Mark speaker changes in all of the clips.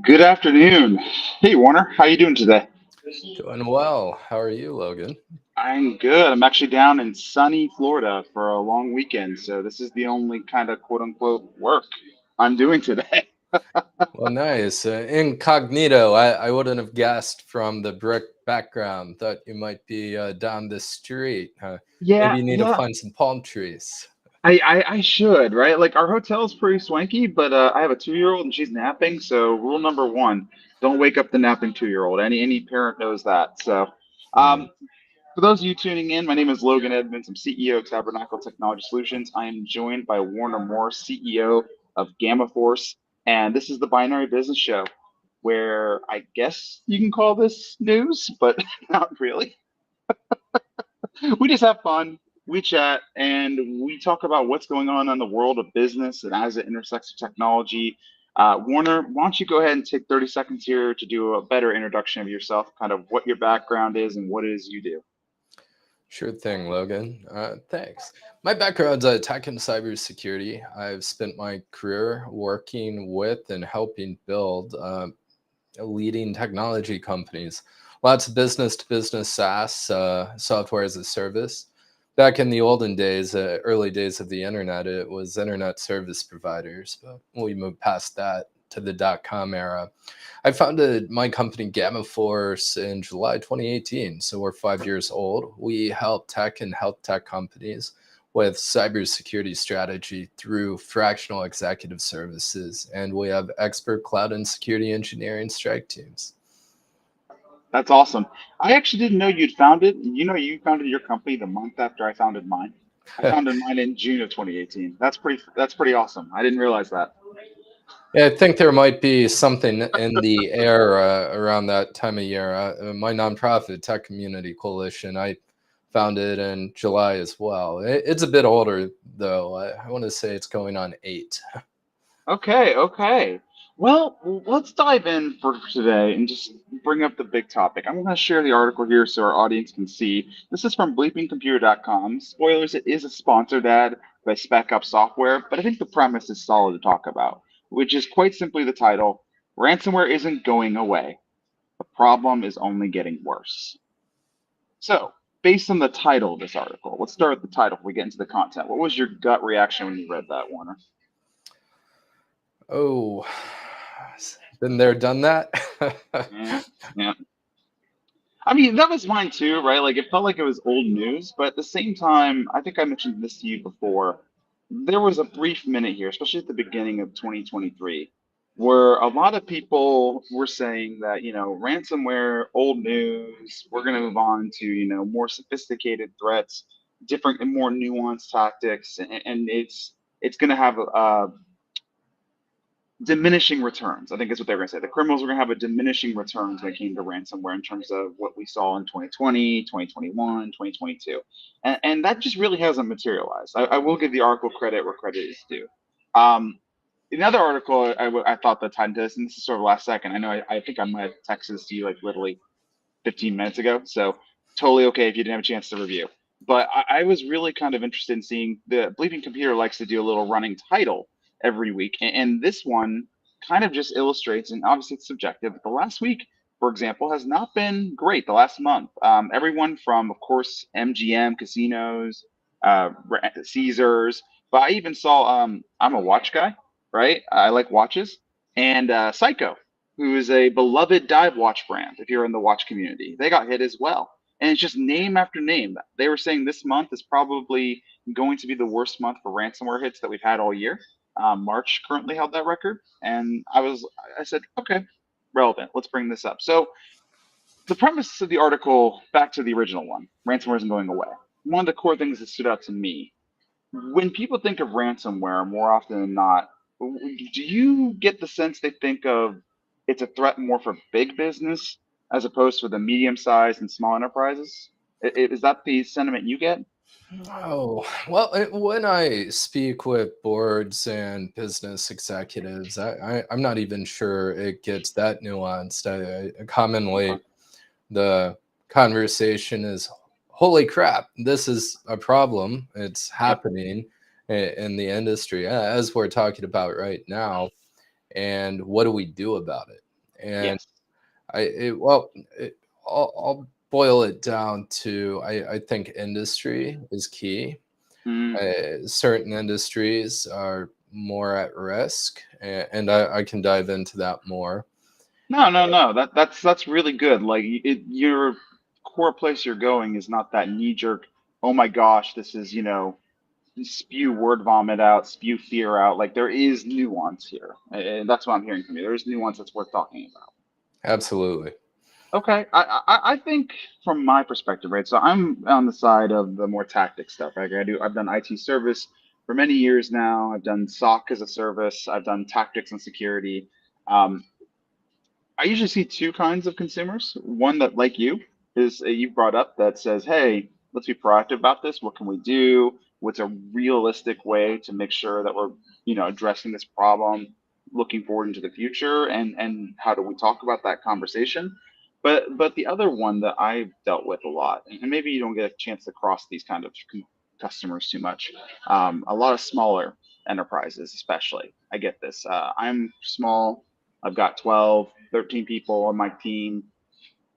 Speaker 1: Good afternoon. Hey Warner, how you doing today?
Speaker 2: Doing well. How are you, Logan?
Speaker 1: I'm good. I'm actually down in sunny Florida for a long weekend, so this is the only kind of quote unquote work I'm doing today.
Speaker 2: Well, nice. Incognito. I wouldn't have guessed from the brick background. Thought you might be down the street. Maybe
Speaker 1: Yeah,
Speaker 2: you need to
Speaker 1: yeah.
Speaker 2: find some palm trees.
Speaker 1: I should, right? Like our hotel's pretty swanky, but I have a 2-year-old and she's napping, so rule number one, don't wake up the napping 2-year-old. Any parent knows that. So
Speaker 2: Hmm.
Speaker 1: um, For those of you tuning in, my name is Logan Edmonds. I'm CEO of Tabernacle Technology Solutions. I am joined by Warner Moore, CEO of Gamma Force, and this is the Binary Business Show, where I guess you can call this news, but not really. We just have fun, we chat, and we talk about what's going on in the world of business and as it intersects with technology. Warner, why don't you go ahead and take 30 seconds here to do a better introduction of yourself, kind of what your background is and what it is you do.
Speaker 2: Sure thing, Logan. Thanks. My background's tech and cybersecurity. I've spent my career working with and helping build leading technology companies. Lots of business to business SaaS, software as a service. Back in the olden days, early days of the internet, it was internet service providers, but we moved past that to the dot-com era. I founded my company Gamma Force in July 2018, so we're 5 years old. We help tech and health tech companies with cybersecurity strategy through fractional executive services, and we have expert cloud and security engineering strike teams.
Speaker 1: That's awesome. I actually didn't know you'd founded. You founded your company the month after I founded mine. I founded mine in June of 2018. That's pretty awesome. I didn't realize that.
Speaker 2: Yeah, I think there might be something in the air around that time of year. My nonprofit Tech Community Coalition, I founded in July as well. It's a bit older, though. I want to say it's going on 8.
Speaker 1: Okay, okay. Well, let's dive in for today and just bring up the big topic. I'm going to share the article here so our audience can see. This is from bleepingcomputer.com. Spoilers, it is a sponsored ad by Spec Up Software, but I think the premise is solid to talk about, which is quite simply the title: Ransomware isn't going away. The problem is only getting worse. So, based on the title of this article, let's start with the title before we get into the content. What was your gut reaction when you read that, Warner?
Speaker 2: Oh, been there, done that.
Speaker 1: Yeah, yeah. I mean, that was mine too, right? Like, it felt like it was old news, but at the same time, I think I mentioned this to you before. There was a brief minute here, especially at the beginning of 2023, where a lot of people were saying that, ransomware, old news, we're going to move on to, more sophisticated threats, different and more nuanced tactics, and it's going to have diminishing returns. I think that's what they were going to say. The criminals were going to have a diminishing returns when it came to ransomware in terms of what we saw in 2020, 2021, 2022. And that just really hasn't materialized. I will give the article credit where credit is due. Um, Another article I thought that tied into this, and this is sort of last second. I know I think I might have texted this to you like literally 15 minutes ago. So totally okay if you didn't have a chance to review. But I was really kind of interested in seeing the Bleeping Computer likes to do a little running title every week. And this one kind of just illustrates, and obviously it's subjective, but the last week, for example, has not been great. The last month, everyone from, of course, MGM casinos, Caesars, but I even saw, I'm a watch guy, right? I like watches, and Psycho, who is a beloved dive watch brand, if you're in the watch community. They got hit as well. And it's just name after name. They were saying this month is probably going to be the worst month for ransomware hits that we've had all year. March currently held that record. And I said, okay, relevant. Let's bring this up. So the premise of the article, back to the original one, ransomware isn't going away. One of the core things that stood out to me when people think of ransomware, more often than not, do you get the sense they think of it's a threat more for big business as opposed to the medium sized and small enterprises? Is that the sentiment you get?
Speaker 2: Oh, well, when I speak with boards and business executives, I'm not even sure it gets that nuanced.
Speaker 1: Okay.
Speaker 2: Commonly, the conversation is, holy crap, this is a problem. It's
Speaker 1: Yep.
Speaker 2: happening in the industry, as we're talking about right now. And what do we do about it? And
Speaker 1: Yes.
Speaker 2: well, I'll boil it down to I think industry is key.
Speaker 1: Mm.
Speaker 2: Certain industries are more at risk, and I can dive into that more.
Speaker 1: No, no, no. That's really good. Like your core place you're going is not that knee jerk. Oh my gosh, this is spew word vomit out, spew fear out. Like there is nuance here, and that's what I'm hearing from you. There is nuance that's worth talking about.
Speaker 2: Absolutely.
Speaker 1: Okay, I think from my perspective, right? So I'm on the side of the more tactic stuff, right? I've done IT service for many years now. I've done SOC as a service. I've done tactics and security. Um, I usually see two kinds of consumers. One that, like you, is you brought up that says, "Hey, let's be proactive about this. What can we do? What's a realistic way to make sure that we're, addressing this problem, looking forward into the future, and how do we talk about that conversation?" But the other one that I've dealt with a lot, and maybe you don't get a chance to cross these kind of customers too much. A lot of smaller enterprises, especially. I get this. I'm small. I've got 12, 13 people on my team.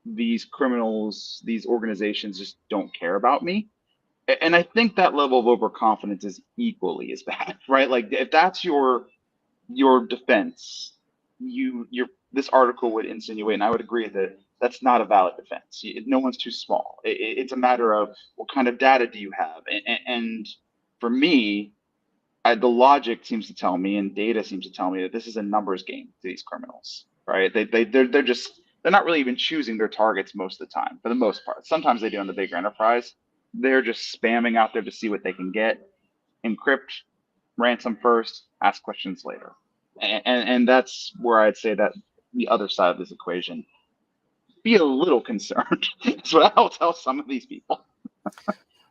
Speaker 1: These criminals, these organizations just don't care about me. And I think that level of overconfidence is equally as bad, right? Like if that's your defense, you're this article would insinuate, and I would agree that that's not a valid defense. No one's too small. It's a matter of what kind of data do you have, and for me, the logic seems to tell me, and data seems to tell me that this is a numbers game to these criminals, right? They're not really even choosing their targets most of the time, for the most part. Sometimes they do on the bigger enterprise. They're just spamming out there to see what they can get, encrypt, ransom first, ask questions later, and that's where I'd say that the other side of this equation, be a little concerned. That's what I'll tell some of these people.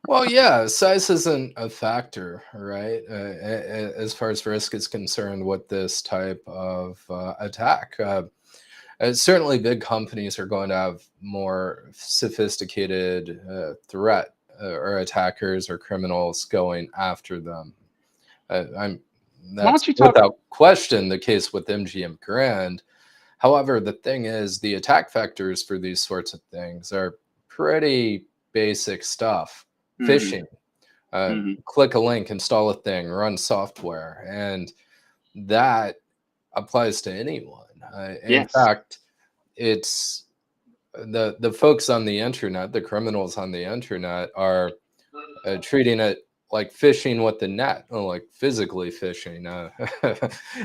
Speaker 2: Well, yeah, size isn't a factor, right? As far as risk is concerned with this type of attack. Certainly, big companies are going to have more sophisticated threat or attackers or criminals going after them. I'm
Speaker 1: Why
Speaker 2: That's
Speaker 1: don't you talk?
Speaker 2: without question the case with MGM Grand. However, the thing is, the attack vectors for these sorts of things are pretty basic stuff.
Speaker 1: Hmm.
Speaker 2: Phishing,
Speaker 1: Hmm.
Speaker 2: click a link, install a thing, run software, and that applies to anyone. In
Speaker 1: Yes.
Speaker 2: fact, it's the folks on the internet, the criminals on the internet, are treating it like fishing with the net, like physically fishing,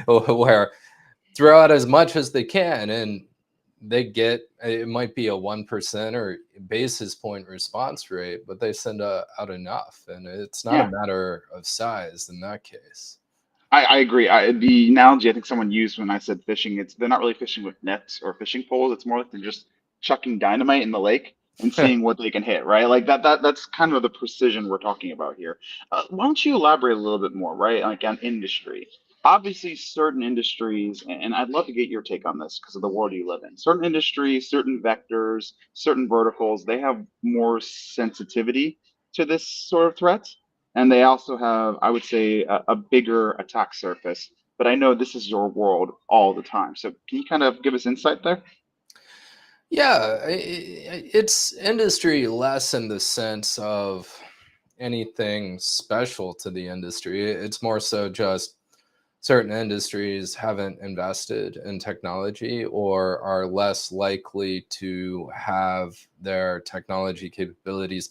Speaker 2: where throw out as much as they can, and they get it might be a 1% or basis point response rate, but they send out enough, and it's not a
Speaker 1: Yeah.
Speaker 2: matter of size in that case.
Speaker 1: I agree. The analogy I think someone used when I said fishing, it's they're not really fishing with nets or fishing poles. It's more like they're just chucking dynamite in the lake and seeing what they can hit, right? Like that's kind of the precision we're talking about here. Why don't you elaborate a little bit more, right? Like on industry. Obviously, certain industries, and I'd love to get your take on this because of the world you live in. Certain industries, certain vectors, certain verticals, they have more sensitivity to this sort of threat, and they also have, I would say, a bigger attack surface. But I know this is your world all the time. So can you kind of give us insight there?
Speaker 2: Yeah, it's industry less in the sense of anything special to the industry. It's more so just certain industries haven't invested in technology or are less likely to have their technology capabilities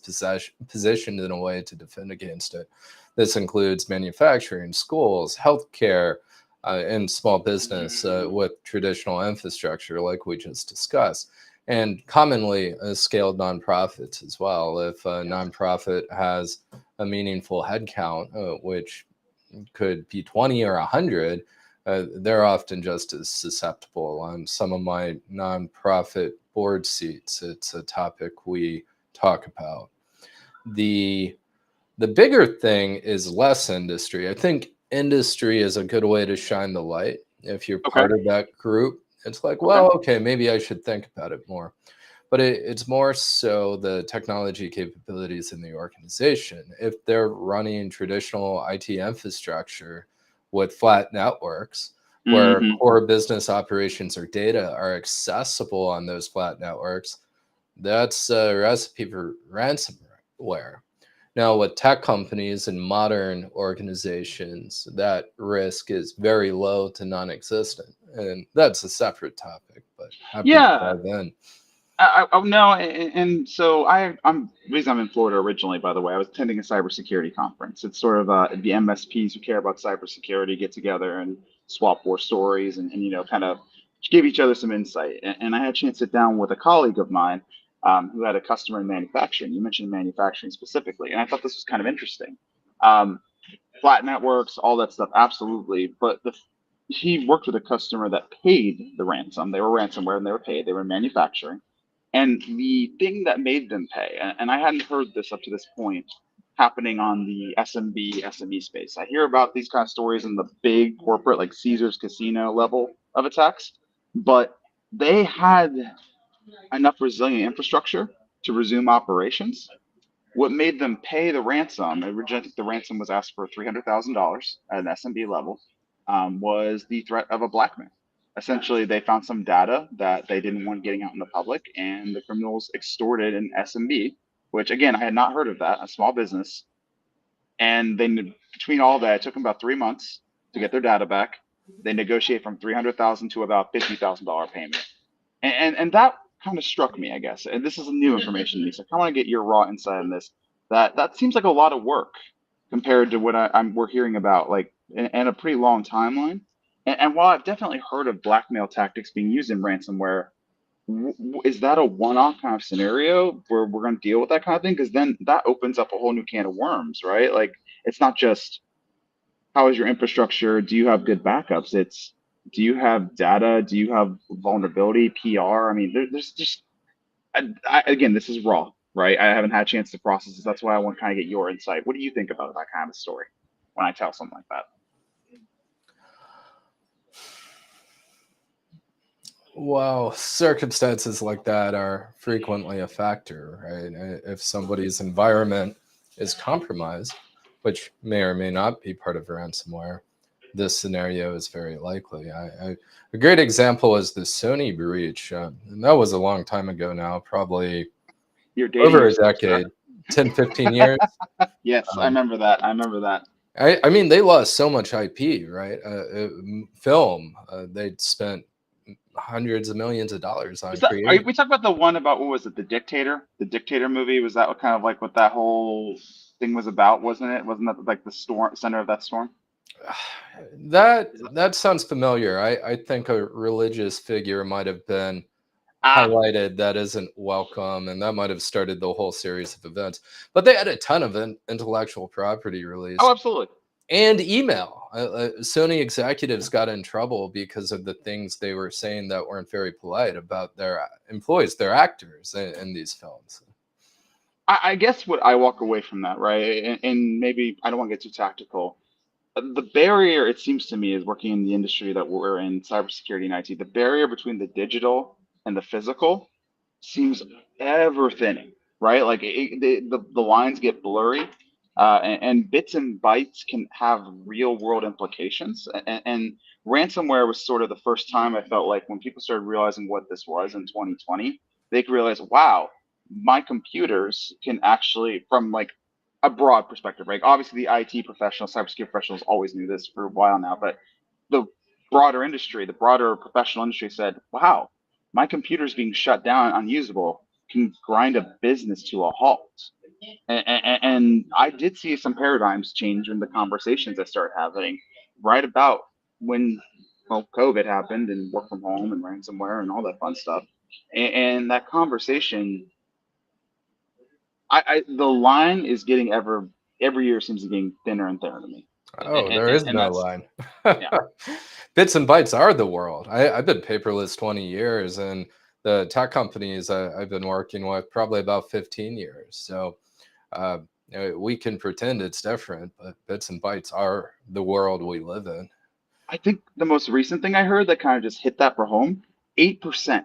Speaker 2: positioned in a way to defend against it. This includes manufacturing, schools, healthcare, and small business with traditional infrastructure, like we just discussed. And commonly, scaled nonprofits as well. If a
Speaker 1: Yes.
Speaker 2: nonprofit has a meaningful headcount, which could be 20 or 100, they're often just as susceptible. On some of my nonprofit board seats, it's a topic we talk about. The the bigger thing is less industry. I think industry is a good way to shine the light. If you're
Speaker 1: Okay.
Speaker 2: part of that group, it's like,
Speaker 1: Okay.
Speaker 2: well, okay, maybe I should think about it more. But it's more so the technology capabilities in the organization. If they're running traditional IT infrastructure with flat networks, where
Speaker 1: Hmm.
Speaker 2: core business operations or data are accessible on those flat networks. That's a recipe for ransomware. Now, with tech companies and modern organizations, that risk is very low to non existent. And that's a separate topic, but happy to
Speaker 1: Yeah.
Speaker 2: dive in.
Speaker 1: No, and so I'm the reason I'm in Florida originally, by the way. I was attending a cybersecurity conference. It's sort of the MSPs who care about cybersecurity get together and swap war stories and kind of give each other some insight. And I had a chance to sit down with a colleague of mine who had a customer in manufacturing. You mentioned manufacturing specifically, and I thought this was kind of interesting. Um, Flat networks, all that stuff, absolutely. But he worked with a customer that paid the ransom. They were ransomware and they were paid. They were manufacturing. And the thing that made them pay, and I hadn't heard this up to this point happening on the SMB, SME space. I hear about these kind of stories in the big corporate, like Caesars Casino level of attacks, but they had enough resilient infrastructure to resume operations. What made them pay the ransom, originally I think the ransom was asked for $300,000 at an SMB level, was the threat of a blackmail. Essentially, they found some data that they didn't want getting out in the public, and the criminals extorted an SMB, which again, I had not heard of that, a small business. And then between all that, it took them about 3 months to get their data back. They negotiate from 300,000 to about $50,000 payment, and that kind of struck me, I guess. And this is new information to me, so I kind of want to get your raw insight on this. That seems like a lot of work compared to what we're hearing about, like, and a pretty long timeline. And while I've definitely heard of blackmail tactics being used in ransomware, is that a one-off kind of scenario where we're going to deal with that kind of thing? Because then that opens up a whole new can of worms, right? Like, it's not just how is your infrastructure? Do you have good backups? It's, do you have data? Do you have vulnerability, PR? I mean, there's just, again, this is raw, right? I haven't had a chance to process this. That's why I want to kind of get your insight. What do you think about that kind of story when I tell something like that?
Speaker 2: Well, circumstances like that are frequently a factor, right? If somebody's environment is compromised, which may or may not be part of ransomware, this scenario is very likely. A great example is the Sony breach, and that was a long time ago now, probably
Speaker 1: You're dating
Speaker 2: over a
Speaker 1: yourself, sir.
Speaker 2: decade, 10, 15 years.
Speaker 1: Yes, I
Speaker 2: Um,
Speaker 1: remember that. I remember that.
Speaker 2: I mean, they lost so much IP, right? Film, they'd spent hundreds of millions of dollars
Speaker 1: Was
Speaker 2: on
Speaker 1: that, are
Speaker 2: creating.
Speaker 1: we talking about the one about, what was it, the Dictator? The Dictator movie? Was that what kind of like what that whole thing was about, wasn't it? Wasn't that like the storm center of that storm?
Speaker 2: That
Speaker 1: Is that,
Speaker 2: that sounds familiar. I think a religious figure might have been
Speaker 1: ah,
Speaker 2: highlighted that isn't welcome, and that might have started the whole series of events. But they had a ton of intellectual property
Speaker 1: oh,
Speaker 2: released
Speaker 1: absolutely.
Speaker 2: and email. Sony executives got in trouble because of the things they were saying that weren't very polite about their employees, their actors in these films.
Speaker 1: I guess what I walk away from that, right, and maybe I don't want to get too tactical. The barrier, it seems to me, is working in the industry that we're in, cybersecurity and IT. The barrier between the digital and the physical seems ever thinning, right? Like the lines get blurry, and bits and bytes can have real world implications. And ransomware was sort of the first time I felt like when people started realizing what this was in 2020, they could realize, wow, my computers can actually, from like a broad perspective, right? Obviously, the IT professionals, cybersecurity professionals always knew this for a while now, but the broader industry, the broader professional industry said, wow, my computer's being shut down, unusable, can grind a business to a halt. And I did see some paradigms change in the conversations I started having right about when, well, COVID happened and work from home and ransomware and all that fun stuff. And that conversation, the line is getting every year seems to be getting thinner and thinner to me.
Speaker 2: Oh, there is
Speaker 1: And
Speaker 2: no
Speaker 1: that's,
Speaker 2: line.
Speaker 1: yeah.
Speaker 2: Bits and bytes are the world. I've been paperless 20 years, and the tech companies I've been working with probably about 15 years. So uh, we can pretend it's different, but bits and bytes are the world we live in.
Speaker 1: I think the most recent thing I heard that kind of just hit that for home, 8%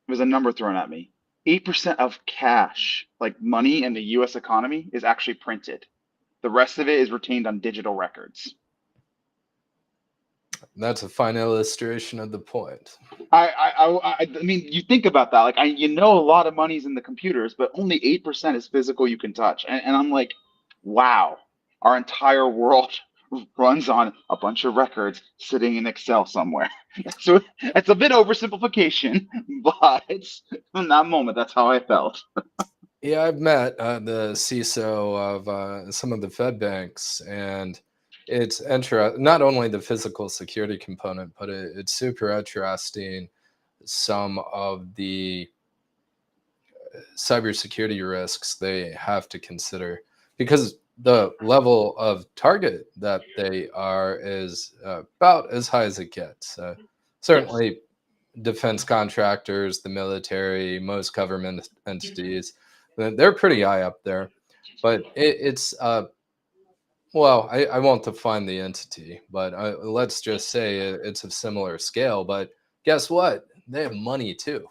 Speaker 1: was a number thrown at me. 8% of cash, like money in the US economy, is actually printed. The rest of it is retained on digital records.
Speaker 2: That's a fine illustration of the point.
Speaker 1: I mean, you think about that. Like, you know, a lot of money's in the computers, but only 8% is physical you can touch. And I'm like, wow, our entire world runs on a bunch of records sitting in Excel somewhere. So it's a bit oversimplification, but in that moment, that's how I felt.
Speaker 2: Yeah, I've met the CISO of some of the Fed banks, and it's not only the physical security component, but it's super interesting. Some of the cybersecurity risks they have to consider because the level of target that they are is about as high as it gets.
Speaker 1: Yes.
Speaker 2: Certainly, defense contractors, the military, most government entities, they're pretty high up there. But it's well, I won't define the entity, but let's just say it's of similar scale. But guess what? They have money too.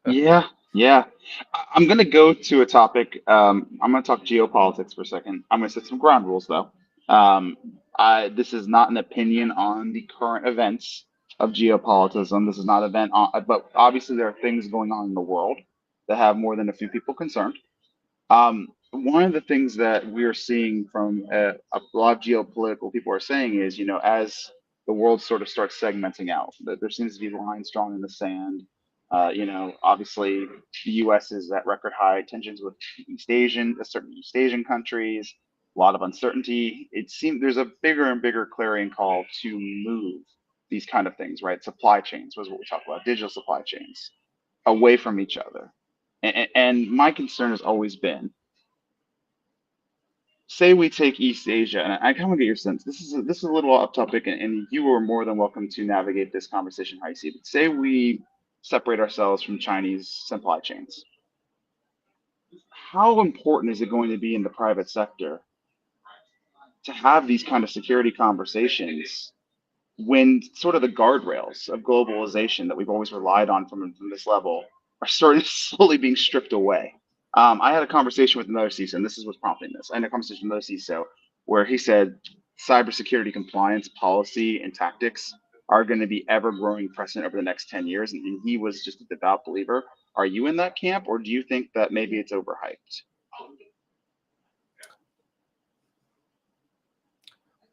Speaker 1: Yeah, yeah. I'm going to go to a topic. I'm going to talk geopolitics for a second. I'm going to set some ground rules, though. This is not an opinion on the current events of geopolitics. This is not an event on, but obviously there are things going on in the world that have more than a few people concerned. One of the things that we're seeing from a lot of geopolitical people are saying is, you know, as the world sort of starts segmenting out, that there seems to be lines drawn in the sand. You know, obviously the U.S. is at record high tensions with certain East Asian countries, a lot of uncertainty. It seems there's a bigger and bigger clarion call to move these kind of things, right? Supply chains was what we talked about, digital supply chains away from each other. And my concern has always been, say we take East Asia, and I kind of get your sense. This is a little off topic, and you are more than welcome to navigate this conversation how you see it. But say we separate ourselves from Chinese supply chains. How important is it going to be in the private sector to have these kind of security conversations when sort of the guardrails of globalization that we've always relied on from this level are starting slowly being stripped away? I had a conversation with another CISO, and this is what's prompting this. I had a conversation with another CISO where he said cybersecurity compliance policy and tactics are going to be ever growing precedent over the next 10 years. And he was just a devout believer. Are you in that camp, or do you think that maybe it's overhyped?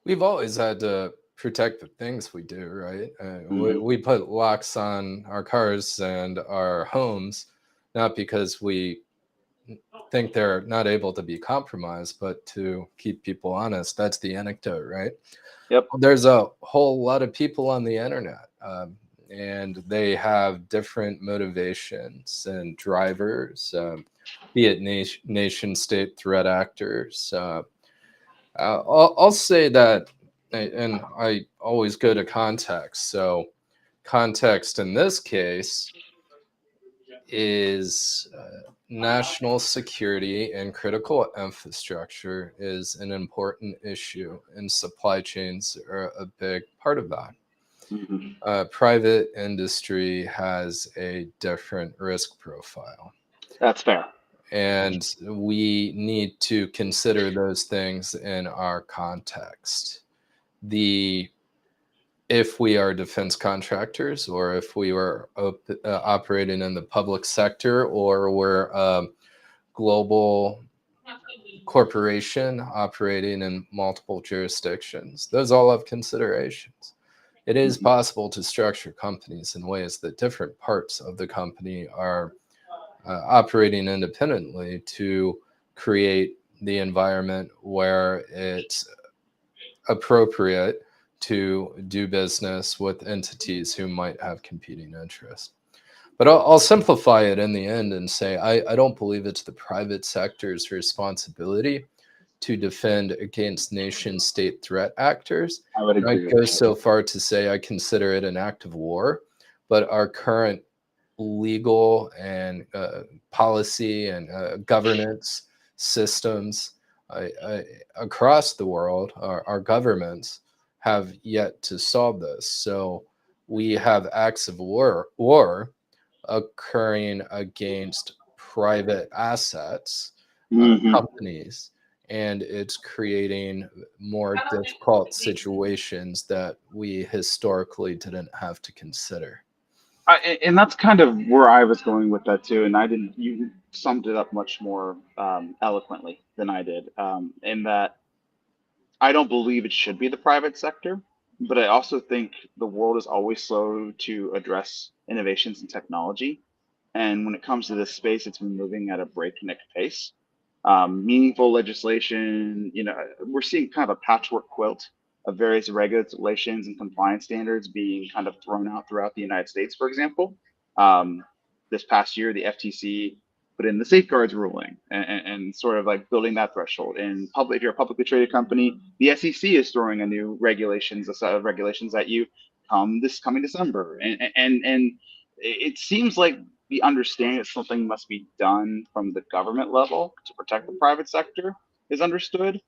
Speaker 2: We've always had to protect the things we do, right? We,
Speaker 1: Hmm.
Speaker 2: we put locks on our cars and our homes, not because we think they're not able to be compromised, but to keep people honest. That's the anecdote, right?
Speaker 1: Yep.
Speaker 2: There's a whole lot of people on the internet, and they have different motivations and drivers, be it nation state threat actors. I'll say that, and I always go to context. So, context in this case is national security and critical infrastructure is an important issue, and supply chains are a big part of that.
Speaker 1: Hmm.
Speaker 2: Private industry has a different risk profile,
Speaker 1: That's fair.
Speaker 2: and we need to consider those things in our context. The If we are defense contractors, or if we were operating in the public sector, or we're a global corporation operating in multiple jurisdictions, those all have considerations. It is
Speaker 1: Hmm.
Speaker 2: possible to structure companies in ways that different parts of the company are operating independently to create the environment where it's appropriate to do business with entities who might have competing interests. But I'll simplify it in the end and say I don't believe it's the private sector's responsibility to defend against nation state threat actors.
Speaker 1: I would
Speaker 2: And I
Speaker 1: agree with
Speaker 2: go
Speaker 1: that.
Speaker 2: so far to say I consider it an act of war, but our current legal and policy and governance systems across the world, our governments have yet to solve this. So we have acts of war occurring against private assets,
Speaker 1: Hmm.
Speaker 2: companies, and it's creating more difficult situations that we historically didn't have to consider.
Speaker 1: And that's kind of where I was going with that too. And I didn't. You summed it up much more eloquently than I did. In that I don't believe it should be the private sector, but I also think the world is always slow to address innovations in technology. And when it comes to this space, it's been moving at a breakneck pace. Meaningful legislation, we're seeing kind of a patchwork quilt of various regulations and compliance standards being kind of thrown out throughout the United States, for example. Um, this past year, the FTC put in the safeguards ruling and sort of like building that threshold. And if you're a publicly traded company, the SEC is throwing a set of regulations at you this coming December. And it seems like the understanding that something must be done from the government level to protect the private sector is understood,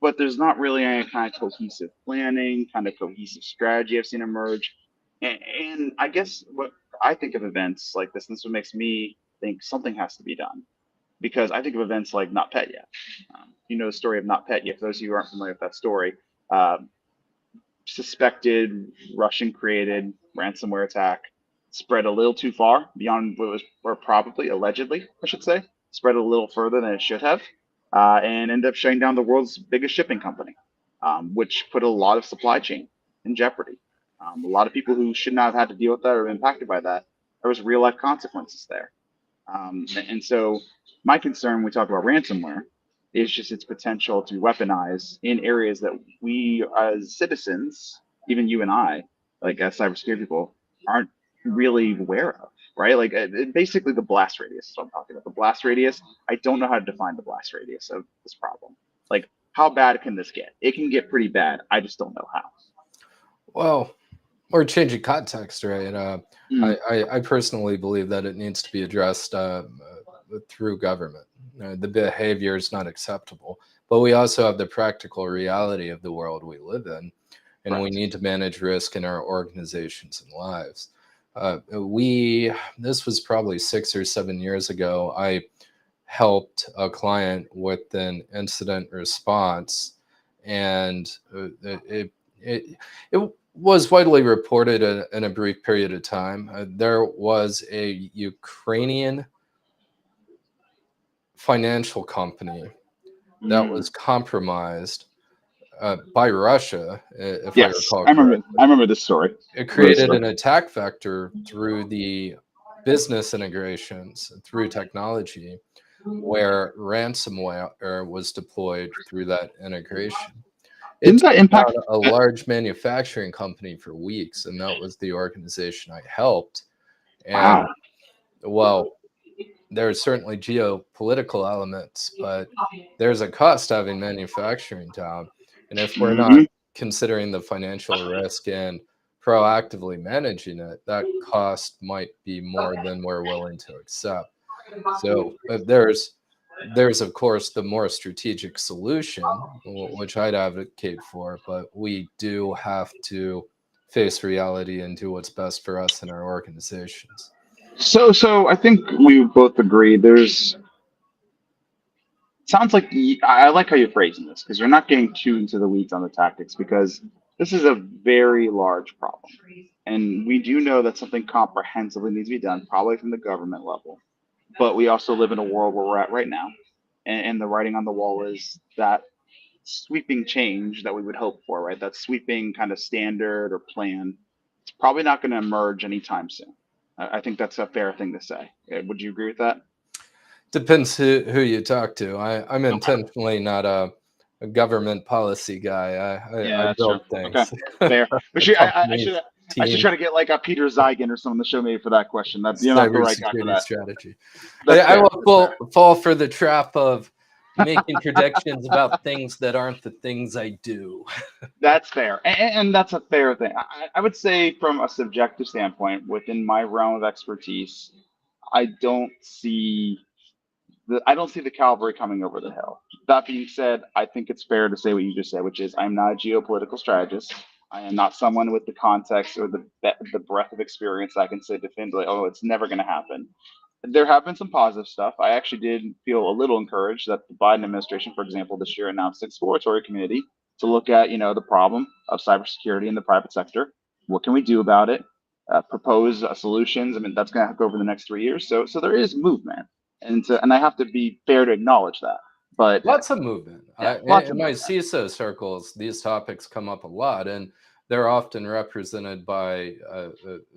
Speaker 1: but there's not really any kind of cohesive planning, kind of cohesive strategy I've seen emerge. And I guess what I think of events like this what makes me think something has to be done because I think of events like NotPetya. You know the story of NotPetya. For those of you who aren't familiar with that story, um, suspected Russian created ransomware attack spread a little too far beyond what was, or probably allegedly, I should say, spread a little further than it should have, and ended up shutting down the world's biggest shipping company, which put a lot of supply chain in jeopardy. A lot of people who should not have had to deal with that or impacted by that. There was real life consequences there. And so my concern when we talk about ransomware is just its potential to weaponize in areas that we as citizens, even you and I, like as cybersecurity people, aren't really aware of, right? Like basically the blast radius is what I'm talking about. The blast radius, I don't know how to define the blast radius of this problem. Like how bad can this get? It can get pretty bad. I just don't know how.
Speaker 2: Well, or changing context, right?
Speaker 1: Mm,
Speaker 2: I personally believe that it needs to be addressed through government. The behavior is not acceptable, but we also have the practical reality of the world we live in, and we
Speaker 1: correct.
Speaker 2: need to manage risk in our organizations and lives. This was probably 6 or 7 years ago. I helped a client with an incident response, and it was widely reported in a brief period of time. There was a Ukrainian financial company that
Speaker 1: Mm.
Speaker 2: was compromised by Russia, if I
Speaker 1: Yes,
Speaker 2: recall
Speaker 1: I remember.
Speaker 2: correctly.
Speaker 1: I remember this story.
Speaker 2: It
Speaker 1: Remember this
Speaker 2: created
Speaker 1: story.
Speaker 2: an attack vector through the business integrations through technology where ransomware was deployed through that integration. It
Speaker 1: Didn't that
Speaker 2: took down
Speaker 1: impact?
Speaker 2: a large manufacturing company for weeks, and that was the organization I helped. And
Speaker 1: Wow.
Speaker 2: well, there's certainly geopolitical elements, but there's a cost to having manufacturing down. And if we're not
Speaker 1: Hmm.
Speaker 2: considering the financial risk and proactively managing it, that cost might be more than we're willing to accept. So there's of course the more strategic solution, which I'd advocate for, but we do have to face reality and do what's best for us and our organizations.
Speaker 1: So I think we both agree. Sounds like I like how you're phrasing this because you're not getting too into the weeds on the tactics because this is a very large problem, and we do know that something comprehensively needs to be done, probably from the government level. But we also live in a world where we're at right now, and the writing on the wall is that sweeping change that we would hope for, right? That sweeping kind of standard or plan. It's probably not going to emerge anytime soon. I think that's a fair thing to say. Would you agree with that?
Speaker 2: Depends who you talk to. I'm
Speaker 1: Okay.
Speaker 2: intentionally not a government policy guy. I
Speaker 1: Yeah, that's true.
Speaker 2: build
Speaker 1: Okay,
Speaker 2: things.
Speaker 1: fair. We should,
Speaker 2: Companies,
Speaker 1: I should try
Speaker 2: team,
Speaker 1: to get like a Peter Zeigen or someone on the show maybe for that question. That you're not the right guy for
Speaker 2: cybersecurity
Speaker 1: that.
Speaker 2: strategy.
Speaker 1: That's
Speaker 2: I
Speaker 1: fair.
Speaker 2: will
Speaker 1: That's fair.
Speaker 2: fall for the trap of making predictions about things that aren't the things I do.
Speaker 1: That's fair, and that's a fair thing. I would say from a subjective standpoint, within my realm of expertise, I don't see I don't see the cavalry coming over the hill. That being said, I think it's fair to say what you just said, which is I'm not a geopolitical strategist. I am not someone with the context or the breadth of experience that I can say definitively, oh, it's never going to happen. there have been some positive stuff. I actually did feel a little encouraged that the Biden administration, for example, this year announced an exploratory committee to look at, the problem of cybersecurity in the private sector. What can we do about it? Propose solutions. I mean, that's going to go over the next 3 years. So there is movement, and I have to be fair to acknowledge that. But
Speaker 2: Lots of movement.
Speaker 1: yeah,
Speaker 2: In
Speaker 1: lots of
Speaker 2: in my
Speaker 1: movement.
Speaker 2: CISO circles, these topics come up a lot, and they're often represented by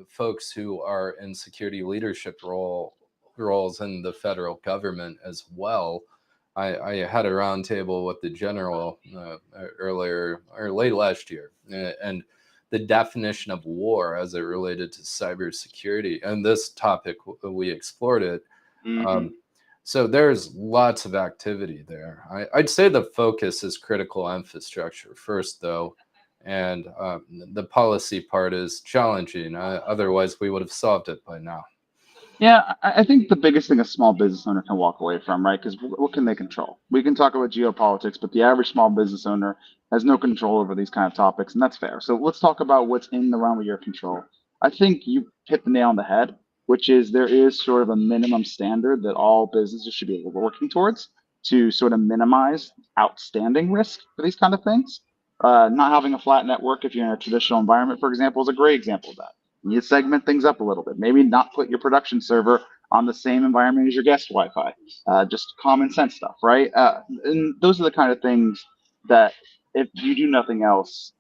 Speaker 2: folks who are in security leadership roles in the federal government as well. I had a roundtable with the general earlier or late last year, and the definition of war as it related to cybersecurity. And this topic, we explored it.
Speaker 1: Hmm.
Speaker 2: Um, so there's lots of activity there. I'd say the focus is critical infrastructure first, though, and the policy part is challenging. Otherwise, we would have solved it by now.
Speaker 1: Yeah, I think the biggest thing a small business owner can walk away from, right? Because what can they control? We can talk about geopolitics, but the average small business owner has no control over these kind of topics, and that's fair. So let's talk about what's in the realm of your control. I think you hit the nail on the head, which is there is sort of a minimum standard that all businesses should be working towards to sort of minimize outstanding risk for these kind of things. Not having a flat network, if you're in a traditional environment, for example, is a great example of that. You segment things up a little bit. Maybe not put your production server on the same environment as your guest Wi-Fi. Just common sense stuff, right? And those are the kind of things that, if you do nothing else,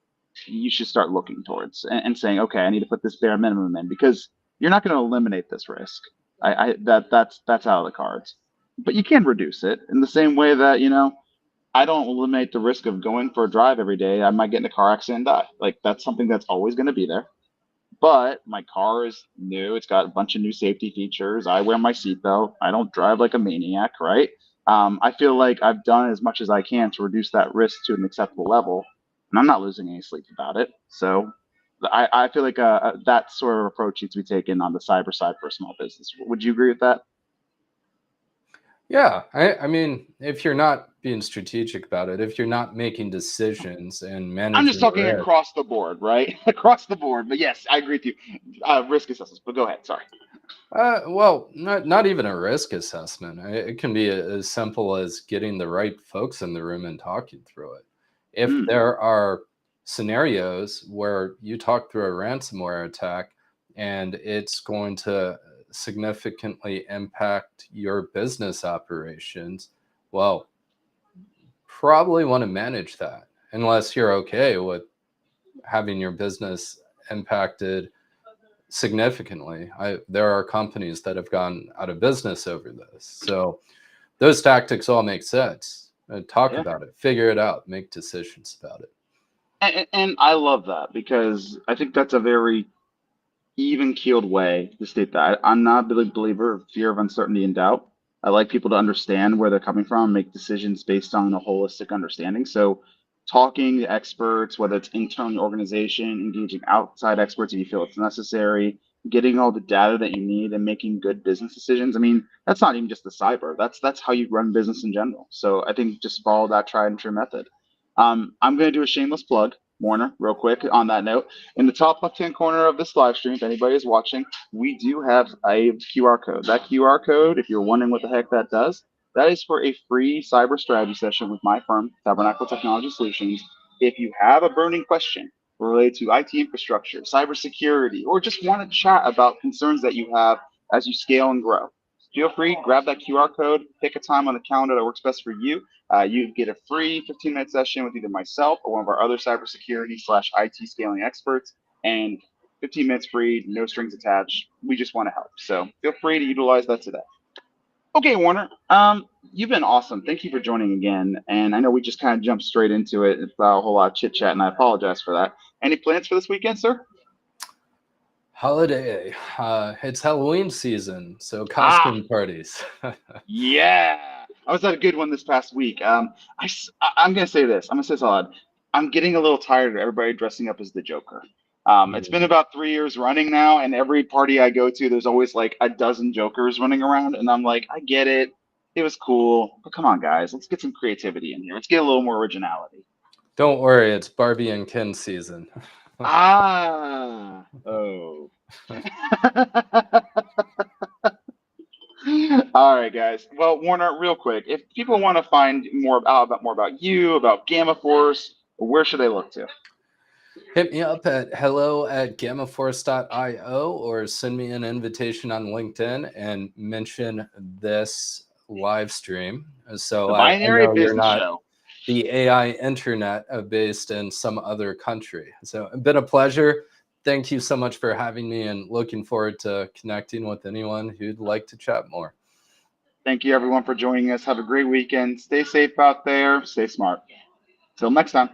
Speaker 1: you should start looking towards and saying, okay, I need to put this bare minimum in because you're not going to eliminate this risk. That's out of the cards, but you can reduce it in the same way that I don't eliminate the risk of going for a drive every day. I might get in a car accident and die. Like that's something that's always going to be there, but my car is new. It's got a bunch of new safety features. I wear my seatbelt. I don't drive like a maniac, right? I feel like I've done as much as I can to reduce that risk to an acceptable level, and I'm not losing any sleep about it. So I feel like that sort of approach needs to be taken on the cyber side for a small business. Would you agree with that?
Speaker 2: Yeah, I mean, if you're not being strategic about it, if you're not making decisions and
Speaker 1: I'm just
Speaker 2: managing
Speaker 1: talking
Speaker 2: risk,
Speaker 1: across the board, right? Across the board. But yes, I agree with you. Risk assessments. But go ahead. Sorry.
Speaker 2: well, not even a risk assessment. It can be as simple as getting the right folks in the room and talking through it. If
Speaker 1: Mm,
Speaker 2: there are scenarios where you talk through a ransomware attack and it's going to significantly impact your business operations, well, probably want to manage that unless you're okay with having your business impacted significantly. There are companies that have gone out of business over this. So those tactics all make sense. Talk
Speaker 1: yeah.
Speaker 2: about it, figure it out, make decisions about it.
Speaker 1: And I love that because I think that's a very even keeled way to state that. I'm not a big believer of fear of uncertainty and doubt. I like people to understand where they're coming from, and make decisions based on a holistic understanding. So, talking to experts, whether it's internal organization, engaging outside experts if you feel it's necessary, getting all the data that you need, and making good business decisions. I mean, that's not even just the cyber. That's how you run business in general. So, I think just follow that tried and true method. I'm going to do a shameless plug, Warner, real quick on that note. In the top left-hand corner of this live stream, if anybody is watching, we do have a QR code. That QR code, if you're wondering what the heck that does, that is for a free cyber strategy session with my firm, Tabernacle Technology Solutions. If you have a burning question related to IT infrastructure, cybersecurity, or just want to chat about concerns that you have as you scale and grow, feel free, grab that QR code, pick a time on the calendar that works best for you. You get a free 15-minute session with either myself or one of our other cybersecurity/IT scaling experts, and 15 minutes free, no strings attached. We just want to help. So feel free to utilize that today. Okay, Warner. You've been awesome. Thank you for joining again. And I know we just kind of jumped straight into it without a whole lot of chit chat, and I apologize for that. Any plans for this weekend, sir?
Speaker 2: Holiday. It's Halloween season, so
Speaker 1: Ah,
Speaker 2: costume parties.
Speaker 1: yeah, I was at a good one this past week. I'm gonna say this. I'm gonna say this loud. I'm getting a little tired of everybody dressing up as the Joker. It's been
Speaker 2: Mm.
Speaker 1: about 3 years running now, and every party I go to, there's always like a dozen Jokers running around, and I'm like, I get it. It was cool, but come on, guys, let's get some creativity in here. Let's get a little more originality.
Speaker 2: Don't worry, it's Barbie and Ken season.
Speaker 1: Ah, oh. All right, guys. Well, Warner, real quick, if people want to find more about you, about Gamma Force, where should they look to?
Speaker 2: Hit me up at hello@gammaforce.io or send me an invitation on LinkedIn and mention this live stream. So
Speaker 1: The
Speaker 2: I
Speaker 1: Binary
Speaker 2: know you're
Speaker 1: Business
Speaker 2: not
Speaker 1: Show.
Speaker 2: the AI internet based in some other country. So it's been a pleasure. Thank you so much for having me and looking forward to connecting with anyone who'd like to chat more.
Speaker 1: Thank you, everyone, for joining us. Have a great weekend. Stay safe out there. Stay smart. Till next time.